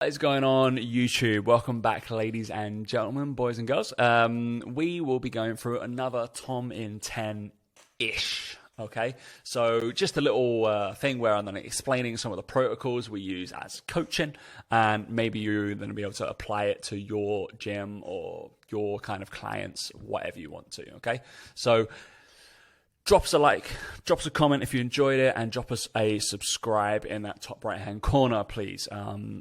What is going on YouTube? Welcome back, ladies and gentlemen, boys and girls. We will be going through another Tom in 10-ish. Okay, so just a little thing where I'm going to explaining some of the protocols we use as coaching, and maybe you're going to be able to apply it to your gym or your kind of clients, whatever you want to. Okay, so drop us a like, drop us a comment if you enjoyed it, and drop us a subscribe in that top right hand corner, please.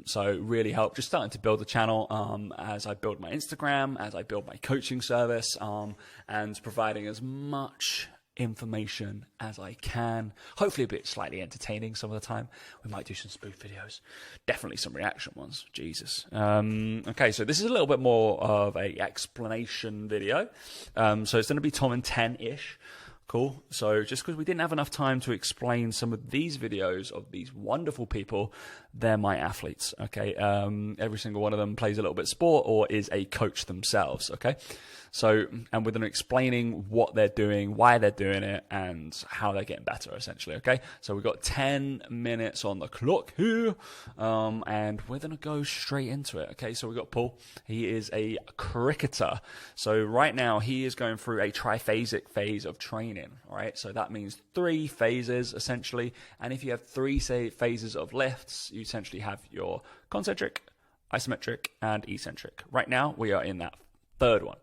So really help just starting to build the channel as I build my Instagram, as I build my coaching service, and providing as much information as I can. Hopefully a bit slightly entertaining some of the time. We might do some spoof videos, definitely some reaction ones. Jesus. Okay, so this is a little bit more of a explanation video. So it's going to be Tom in 10-ish. Cool. So just because we didn't have enough time to explain some of these videos of these wonderful people, they're my athletes. Okay. Every single one of them plays a little bit of sport or is a coach themselves. Okay. So, and with them explaining what they're doing, why they're doing it, and how they're getting better, essentially. Okay. So we've got 10 minutes on the clock here, and we're going to go straight into it. Okay. So we've got Paul. He is a cricketer. So right now he is going through a triphasic phase of training. All right, so that means 3 phases essentially, and if you have 3 phases of lifts, you essentially have your concentric, isometric, and eccentric. Right now we are in that 3rd one,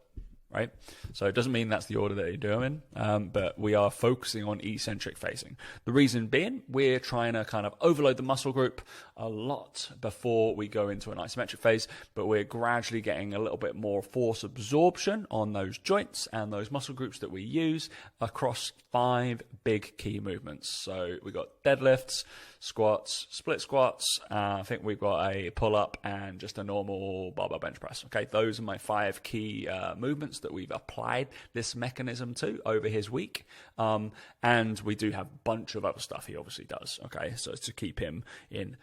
right? So it doesn't mean that's the order that you're doing, but we are focusing on eccentric phasing. The reason being, we're trying to kind of overload the muscle group a lot before we go into an isometric phase, but we're gradually getting a little bit more force absorption on those joints and those muscle groups that we use across 5 big key movements. So we got deadlifts, squats, split squats, I think we've got a pull-up and just a normal barbell bench press. Okay, those are my 5 key movements that we've applied this mechanism to over his week. And we do have a bunch of other stuff he obviously does. Okay, so it's to keep him in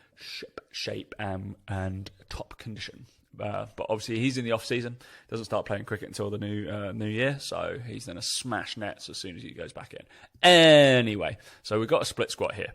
shape and top condition. But obviously he's in the off season, doesn't start playing cricket until the new year, so he's going to smash nets as soon as he goes back in. Anyway, so we've got a split squat here.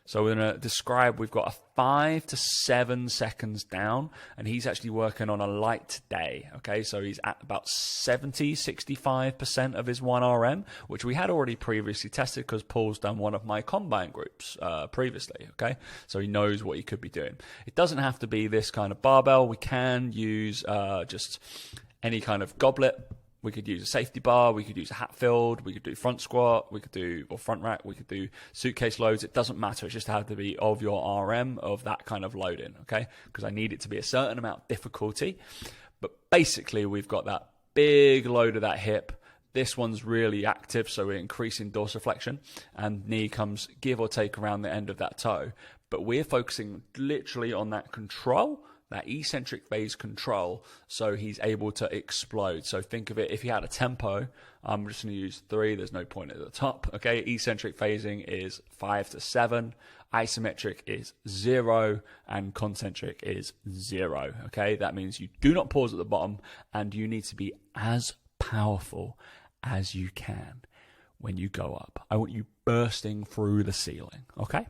So we're going to describe, we've got a 5 to 7 seconds down, and he's actually working on a light day. Okay, so he's at about 65% of his 1RM, which we had already previously tested because Paul's done one of my combine groups previously. Okay, so he knows what he could be doing. It doesn't have to be this kind of barbell. We can use just any kind of goblet. We could use a safety bar, we could use a Hatfield, we could do front squat, we could do, or front rack, we could do suitcase loads. It doesn't matter. It's just have to be of your RM, of that kind of loading, okay? Because I need it to be a certain amount of difficulty. But basically, we've got that big load of that hip. This one's really active, so we're increasing dorsiflexion, and knee comes give or take around the end of that toe. But we're focusing literally on that control, that eccentric phase control, so he's able to explode. So think of it, if he had a tempo, I'm just going to use 3, there's no point at the top. Okay, eccentric phasing is 5 to 7, isometric is 0, and concentric is 0. Okay, that means you do not pause at the bottom, and you need to be as powerful as you can when you go up. I want you bursting through the ceiling. Okay.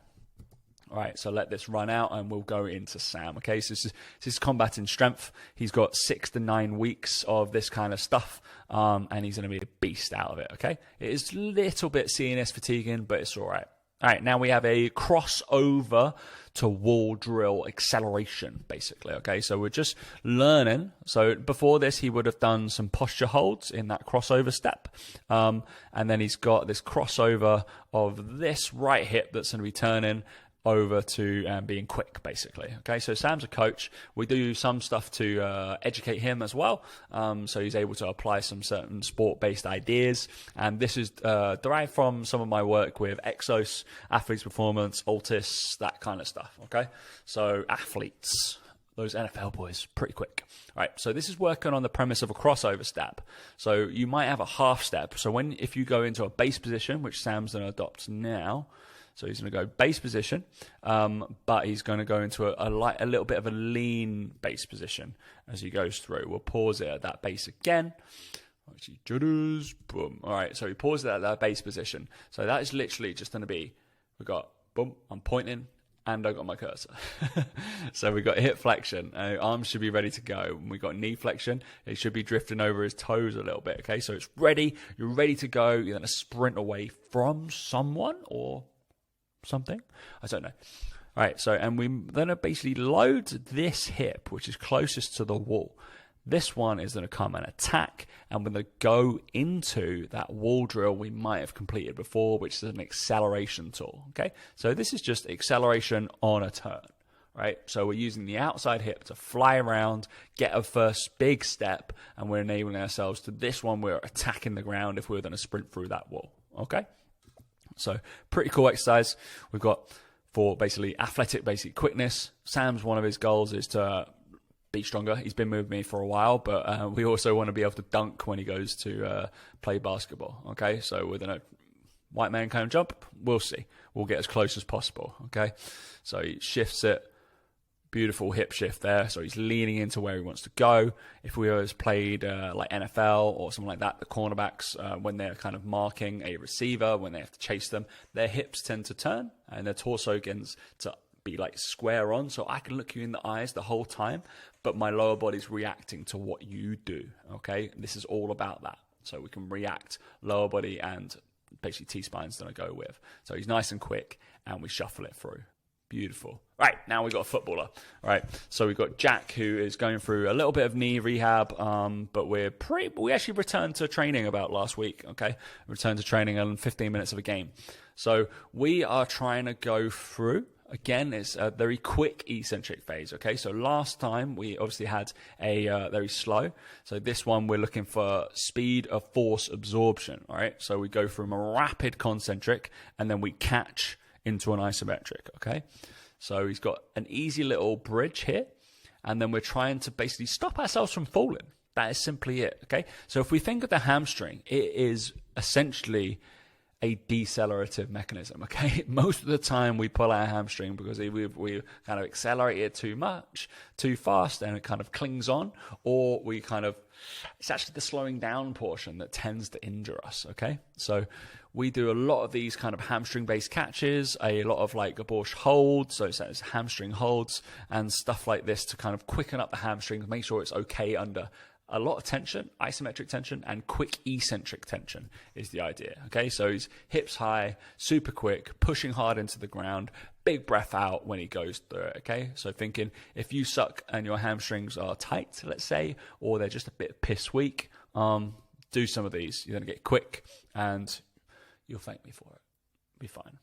All right, so let this run out and we'll go into Sam. Okay, so this is combating strength. He's got 6 to 9 weeks of this kind of stuff, and he's going to be a beast out of it. Okay, it is a little bit CNS fatiguing, but it's all right. All right, now we have a crossover to wall drill acceleration, basically. Okay, so we're just learning. So before this, he would have done some posture holds in that crossover step. And then he's got this crossover of this right hip that's going to be turning over to being quick, basically. Okay, so Sam's a coach. We do some stuff to educate him as well, so he's able to apply some certain sport-based ideas. And this is derived from some of my work with Exos, Athletes Performance, Altis, that kind of stuff. Okay, so athletes, those NFL boys, pretty quick. All right, so this is working on the premise of a crossover step. So you might have a half step. So if you go into a base position, which Sam's going to adopt now. So he's going to go base position, but he's going to go into a little bit of a lean base position as he goes through. We'll pause it at that base again. Actually, jitters, boom. All right, so he pauses it at that base position. So that is literally just going to be, we've got, boom, I'm pointing, and I got my cursor. So we got hip flexion. Arms should be ready to go. We got knee flexion. It should be drifting over his toes a little bit. Okay, so it's ready. You're ready to go. You're going to sprint away from someone or something. I don't know. All right, so, and we're going to basically load this hip, which is closest to the wall. This one is going to come and attack, and we're going to go into that wall drill we might have completed before, which is an acceleration tool, okay? So this is just acceleration on a turn, right? So we're using the outside hip to fly around, get a first big step, and we're enabling ourselves to this one. We're attacking the ground if we're going to sprint through that wall, okay? So pretty cool exercise. We've got for basically athletic, basic quickness. Sam's one of his goals is to be stronger. He's been with me for a while, but we also want to be able to dunk when he goes to play basketball. Okay, so with a white man cone jump, we'll see. We'll get as close as possible. Okay, so he shifts it. Beautiful hip shift there. So he's leaning into where he wants to go. If we always played like NFL or something like that, the cornerbacks, when they're kind of marking a receiver, when they have to chase them, their hips tend to turn and their torso begins to be like square on, so I can look you in the eyes the whole time, but my lower body's reacting to what you do. Okay, this is all about that, so we can react lower body and basically T-spine's gonna go with. So he's nice and quick, and we shuffle it through. Beautiful. Right, now we've got a footballer. All right, so we've got Jack, who is going through a little bit of knee rehab, but we actually returned to training about last week. Okay, returned to training in 15 minutes of a game. So we are trying to go through. Again, it's a very quick eccentric phase, okay? So last time we obviously had a very slow. So this one we're looking for speed of force absorption, all right? So we go from a rapid concentric and then we catch into an isometric, okay? So he's got an easy little bridge here, and then we're trying to basically stop ourselves from falling. That is simply it, okay? So if we think of the hamstring, it is essentially a decelerative mechanism, okay? Most of the time we pull our hamstring because we kind of accelerate it too much, too fast, and it kind of clings on, or we kind of, it's actually the slowing down portion that tends to injure us, okay? So we do a lot of these kind of hamstring-based catches, a lot of like gauche holds, so it's hamstring holds and stuff like this to kind of quicken up the hamstrings, make sure it's okay under a lot of tension, isometric tension, and quick eccentric tension is the idea. Okay, so he's hips high, super quick, pushing hard into the ground, big breath out when he goes through it. Okay, so thinking if you suck and your hamstrings are tight, let's say, or they're just a bit piss weak, do some of these. You're gonna get quick, and you'll thank me for it. Be fine.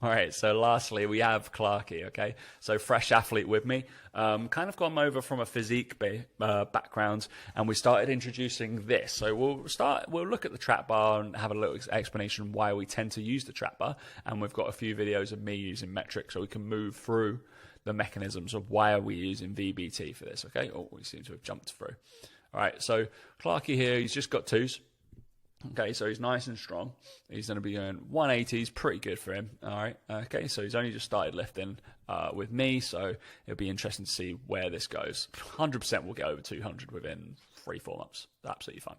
All right, so lastly we have Clarky, okay? So fresh athlete with me, kind of gone over from a physique background, and we started introducing this. So we'll look at the trap bar and have a little explanation why we tend to use the trap bar, and we've got a few videos of me using metric so we can move through the mechanisms of why are we using VBT for this, okay? Oh, we seem to have jumped through. All right, so Clarky here, he's just got twos. Okay, so he's nice and strong. He's going to be going 180s, pretty good for him. All right, okay, so he's only just started lifting with me, so it'll be interesting to see where this goes. 100% we'll get over 200 within 3-4 months. Absolutely fine.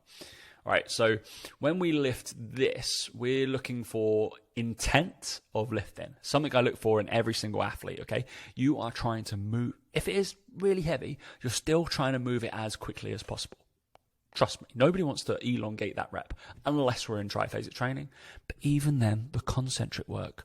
All right, so when we lift this, we're looking for intent of lifting. Something I look for in every single athlete, okay? You are trying to move. If it is really heavy, you're still trying to move it as quickly as possible. Trust me, nobody wants to elongate that rep unless we're in triphasic training. But even then, the concentric work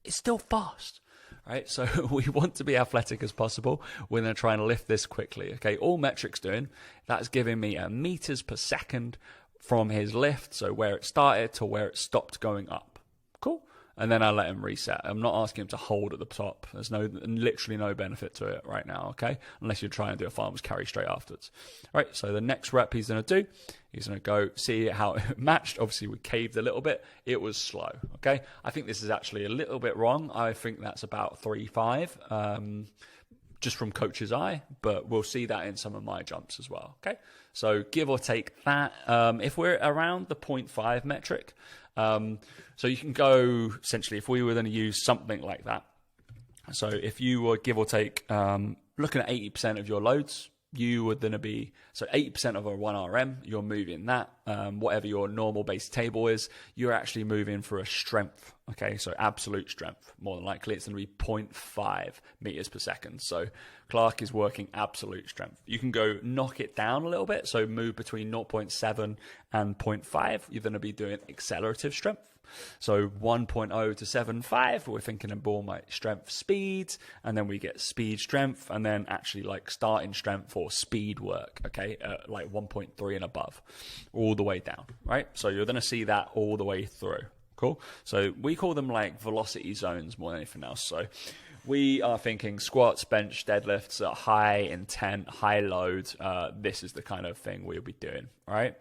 is still fast, right? So we want to be athletic as possible. We're going to try and lift this quickly, okay? All metrics doing, that's giving me meters per second from his lift, so where it started to where it stopped going up. Cool. And then I let him reset. I'm not asking him to hold at the top. There's literally no benefit to it right now, okay? Unless you're trying to do a farmer's carry straight afterwards. All right, so the next rep he's going to do, he's going to go see how it matched. Obviously, we caved a little bit. It was slow, okay? I think this is actually a little bit wrong. I think that's about 3.5, just from coach's eye, but we'll see that in some of my jumps as well, okay? So give or take that. If we're around the 0.5 metric, so you can go, essentially, if we were going to use something like that. So if you were, give or take, looking at 80% of your loads, you would then be, so 80% of a 1RM, you're moving that. Whatever your normal base table is, you're actually moving for a strength. Okay, so absolute strength. More than likely, it's going to be 0.5 meters per second. So Clark is working absolute strength. You can go knock it down a little bit, so move between 0.7 and 0.5. You're going to be doing accelerative strength. So 1.0 to 7.5, we're thinking of more like strength speed, and then we get speed strength, and then actually like starting strength or speed work, okay, like 1.3 and above, all the way down, right? So you're going to see that all the way through. Cool. So we call them like velocity zones more than anything else. So we are thinking squats, bench, deadlifts at high intent, high load. This is the kind of thing we'll be doing, right?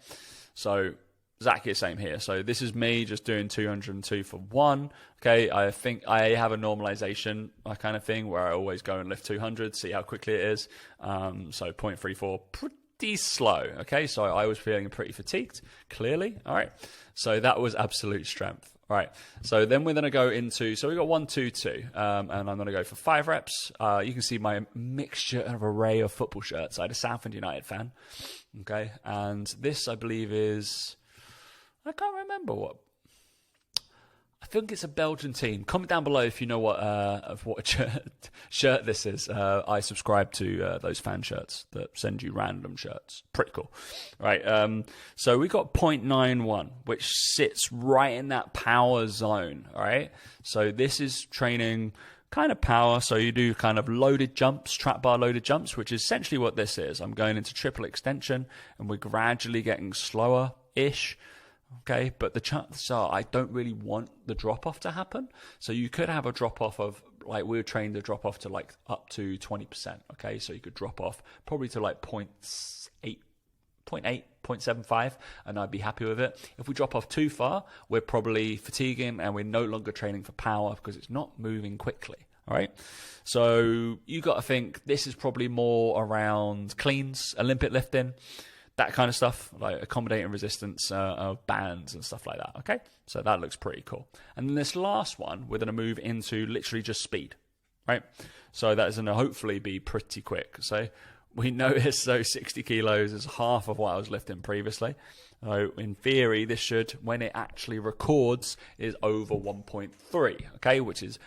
So exactly the same here. So this is me just doing 202 for one. Okay, I think I have a normalization kind of thing where I always go and lift 200, see how quickly it is. So 0.34, pretty slow. Okay, so I was feeling pretty fatigued, clearly. All right, so that was absolute strength. All right, so then we're going to go into, so we got 1, 2, 2, and I'm going to go for 5 reps. You can see my mixture of array of football shirts. I had a Southend United fan. Okay, and this I believe is, I can't remember what. I think it's a Belgian team. Comment down below if you know what shirt this is. I subscribe to those fan shirts that send you random shirts. Pretty cool. Right. So we got 0.91, which sits right in that power zone. All right. So this is training kind of power. So you do kind of loaded jumps, trap bar loaded jumps, which is essentially what this is. I'm going into triple extension, and we're gradually getting slower-ish. Okay, but the chances are I don't really want the drop off to happen. So you could have a drop off of, like, we were trained to drop off to like up to 20%. Okay, so you could drop off probably to like 0.8, 0.75, and I'd be happy with it. If we drop off too far, we're probably fatiguing and we're no longer training for power because it's not moving quickly. All right, so you got to think this is probably more around cleans, Olympic lifting, that kind of stuff, like accommodating resistance of bands and stuff like that, okay? So that looks pretty cool. And then this last one, we're going to move into literally just speed, right? So that is going to hopefully be pretty quick. So we noticed those 60 kilos is half of what I was lifting previously. So in theory, this should, when it actually records, is over 1.3, okay? Which is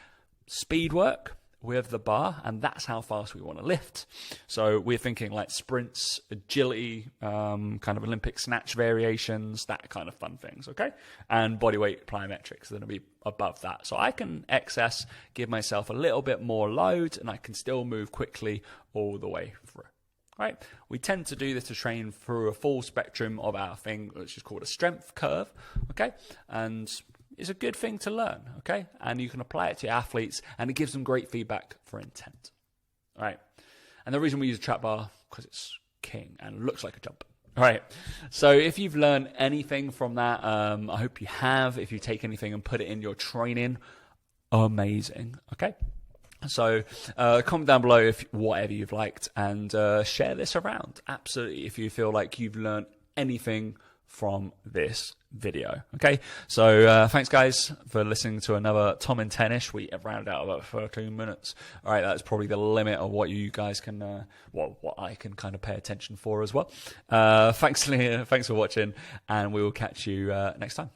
speed work with the bar, and that's how fast we want to lift. So we're thinking like sprints, agility, kind of Olympic snatch variations, that kind of fun things, okay? And bodyweight plyometrics are going to be above that. So I can excess, give myself a little bit more load, and I can still move quickly all the way through. Right? We tend to do this to train through a full spectrum of our thing, which is called a strength curve, okay? And it's a good thing to learn, okay? And you can apply it to your athletes, and it gives them great feedback for intent, all right? And the reason we use a trap bar, because it's king and looks like a jump, all right? So if you've learned anything from that, I hope you have. If you take anything and put it in your training, amazing, okay? So comment down below if whatever you've liked, and share this around, absolutely, if you feel like you've learned anything from this video. Okay, so thanks guys for listening to another Tom in 10ish. We rounded out about 13 minutes. All right, that's probably the limit of what you guys can what I can kind of pay attention for as well. Thanks for watching, and we will catch you next time.